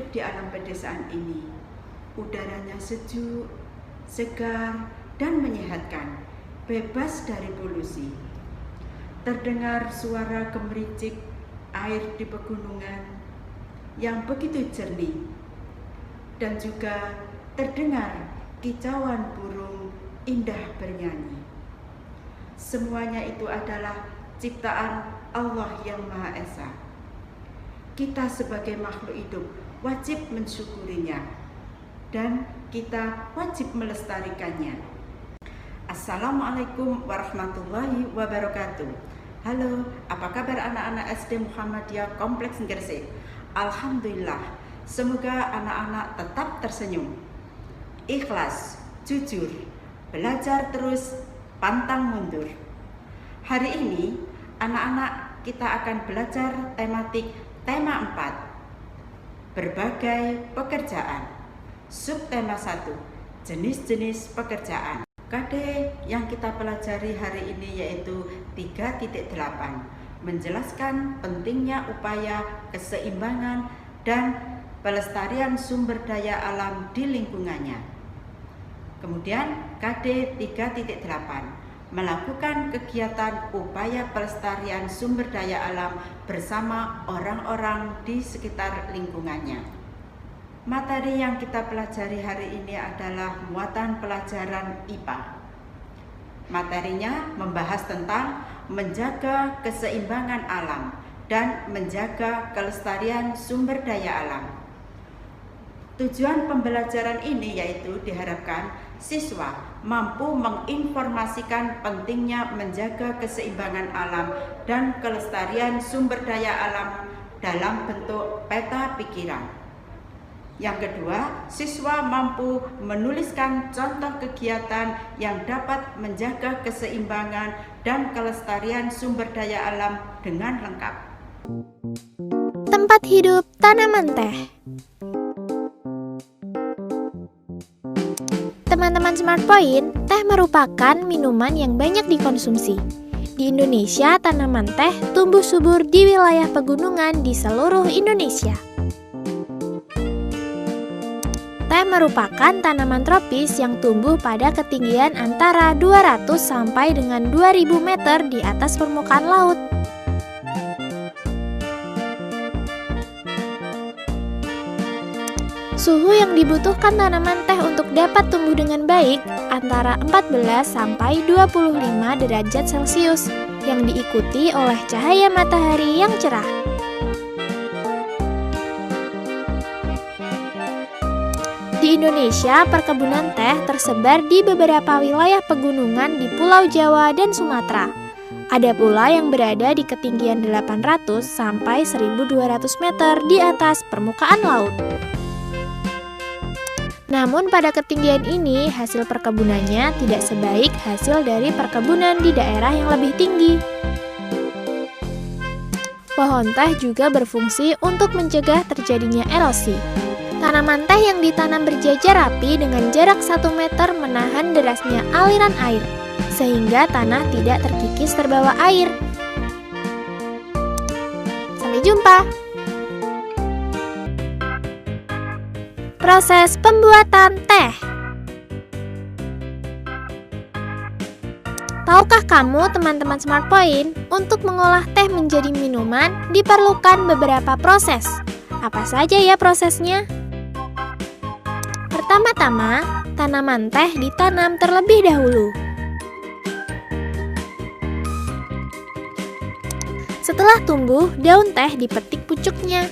hidup di alam pedesaan ini. Udaranya sejuk, segar, dan menyehatkan, bebas dari polusi. Terdengar suara gemericik air di pegunungan yang begitu jernih, dan juga terdengar kicauan burung indah bernyanyi. Semuanya itu adalah ciptaan Allah yang Maha Esa. Kita sebagai makhluk hidup wajib mensyukurinya, dan kita wajib melestarikannya. Assalamualaikum warahmatullahi wabarakatuh. Halo, apa kabar anak-anak SD Muhammadiyah Kompleks Gresik? Alhamdulillah, semoga anak-anak tetap tersenyum, ikhlas, jujur, belajar terus, pantang mundur. Hari ini anak-anak kita akan belajar tema 4, berbagai pekerjaan. Subtema 1, jenis-jenis pekerjaan. KD yang kita pelajari hari ini yaitu 3.8, menjelaskan pentingnya upaya keseimbangan dan pelestarian sumber daya alam di lingkungannya. Kemudian KD 3.8, melakukan kegiatan upaya pelestarian sumber daya alam bersama orang-orang di sekitar lingkungannya. Materi yang kita pelajari hari ini adalah muatan pelajaran IPA. Materinya membahas tentang menjaga keseimbangan alam dan menjaga kelestarian sumber daya alam. Tujuan pembelajaran ini yaitu diharapkan siswa mampu menginformasikan pentingnya menjaga keseimbangan alam dan kelestarian sumber daya alam dalam bentuk peta pikiran. Yang kedua, siswa mampu menuliskan contoh kegiatan yang dapat menjaga keseimbangan dan kelestarian sumber daya alam dengan lengkap. Tempat hidup tanaman teh. Teman-teman Smart Point, teh merupakan minuman yang banyak dikonsumsi. Di Indonesia, tanaman teh tumbuh subur di wilayah pegunungan di seluruh Indonesia. Teh merupakan tanaman tropis yang tumbuh pada ketinggian antara 200 sampai dengan 2000 meter di atas permukaan laut. Suhu yang dibutuhkan tanaman teh untuk dapat tumbuh dengan baik antara 14 sampai 25 derajat Celcius yang diikuti oleh cahaya matahari yang cerah. Di Indonesia, perkebunan teh tersebar di beberapa wilayah pegunungan di Pulau Jawa dan Sumatera. Ada pula yang berada di ketinggian 800 sampai 1200 meter di atas permukaan laut. Namun pada ketinggian ini, hasil perkebunannya tidak sebaik hasil dari perkebunan di daerah yang lebih tinggi. Pohon teh juga berfungsi untuk mencegah terjadinya erosi. Tanaman teh yang ditanam berjajar rapi dengan jarak 1 meter menahan derasnya aliran air, sehingga tanah tidak terkikis terbawa air. Sampai jumpa! Proses pembuatan teh. Tahukah kamu teman-teman Smart Point, untuk mengolah teh menjadi minuman diperlukan beberapa proses. Apa saja ya prosesnya? Pertama-tama, tanaman teh ditanam terlebih dahulu. Setelah tumbuh, daun teh dipetik pucuknya.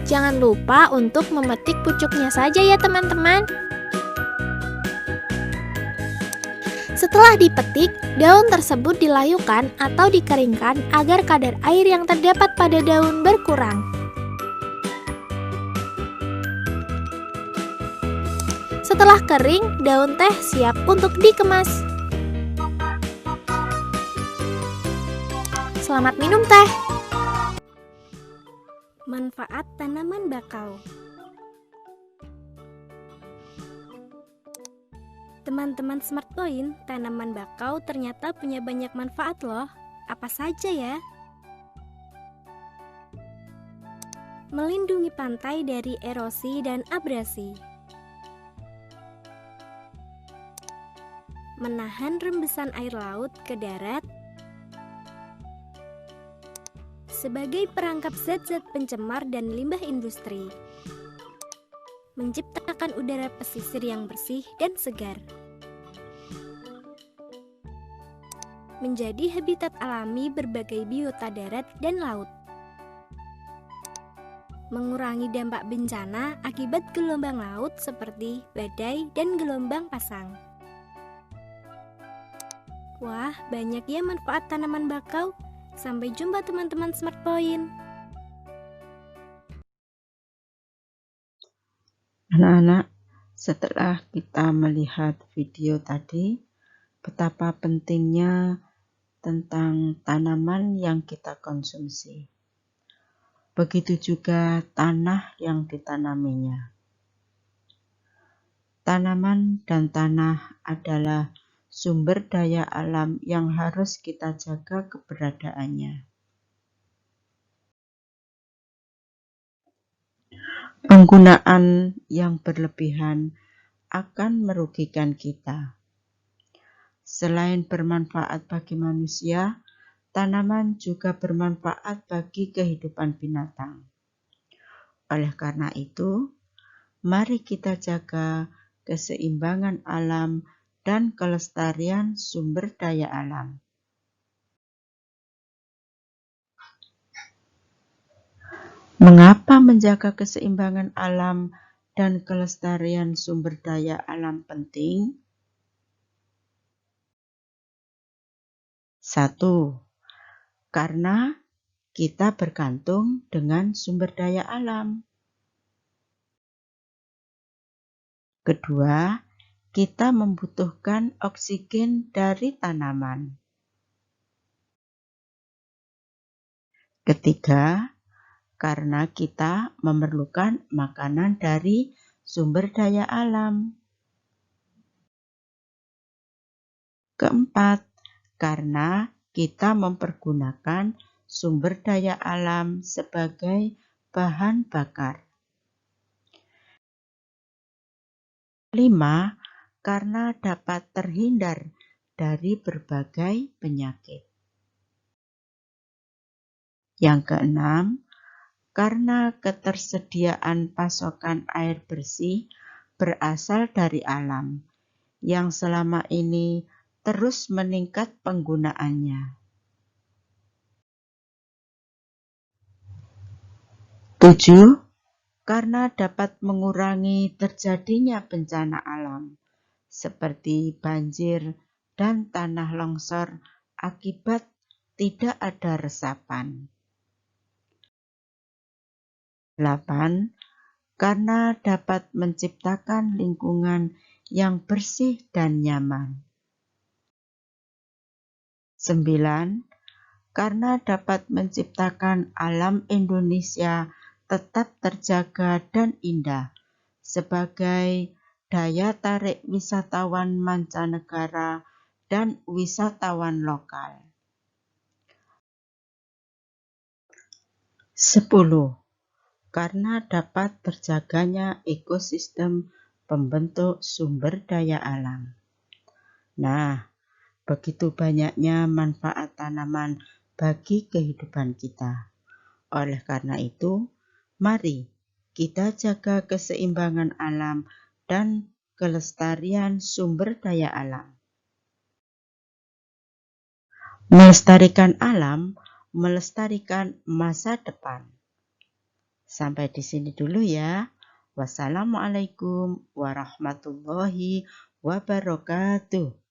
Jangan lupa untuk memetik pucuknya saja ya teman-teman. Setelah dipetik, daun tersebut dilayukan atau dikeringkan agar kadar air yang terdapat pada daun berkurang. Setelah kering, daun teh siap untuk dikemas. Selamat minum teh. Manfaat tanaman bakau. Teman-teman Smart Point, tanaman bakau ternyata punya banyak manfaat loh. Apa saja ya? melindungi pantai dari erosi dan abrasi, menahan rembesan air laut ke darat, sebagai perangkap zat-zat pencemar dan limbah industri, menciptakan udara pesisir yang bersih dan segar, menjadi habitat alami berbagai biota darat dan laut, mengurangi dampak bencana akibat gelombang laut seperti badai dan gelombang pasang. Wah, banyak ya manfaat tanaman bakau. Sampai jumpa teman-teman Smart Point. Anak-anak, setelah kita melihat video tadi, betapa pentingnya tentang tanaman yang kita konsumsi. Begitu juga tanah yang ditanaminya. Tanaman dan tanah adalah sumber daya alam yang harus kita jaga keberadaannya. Penggunaan yang berlebihan akan merugikan kita. Selain bermanfaat bagi manusia, tanaman juga bermanfaat bagi kehidupan binatang. Oleh karena itu, mari kita jaga keseimbangan alam dan kelestarian sumber daya alam. Mengapa menjaga keseimbangan alam dan kelestarian sumber daya alam penting? 1. Karena kita bergantung dengan sumber daya alam. Kedua, kita membutuhkan oksigen dari tanaman. Ketiga, karena kita memerlukan makanan dari sumber daya alam. Keempat, karena kita mempergunakan sumber daya alam sebagai bahan bakar. 5. Karena dapat terhindar dari berbagai penyakit. Yang keenam, karena ketersediaan pasokan air bersih berasal dari alam, yang selama ini terus meningkat penggunaannya. 7. Karena dapat mengurangi terjadinya bencana alam, seperti banjir dan tanah longsor akibat tidak ada resapan. 8. Karena dapat menciptakan lingkungan yang bersih dan nyaman. 9. Karena dapat menciptakan alam Indonesia tetap terjaga dan indah sebagai daya tarik wisatawan mancanegara dan wisatawan lokal. 10. Karena dapat terjaganya ekosistem pembentuk sumber daya alam. Nah, begitu banyaknya manfaat tanaman bagi kehidupan kita. Oleh karena itu, mari kita jaga keseimbangan alam dan kelestarian sumber daya alam. Melestarikan alam, melestarikan masa depan. Sampai di sini dulu ya. Wassalamualaikum warahmatullahi wabarakatuh.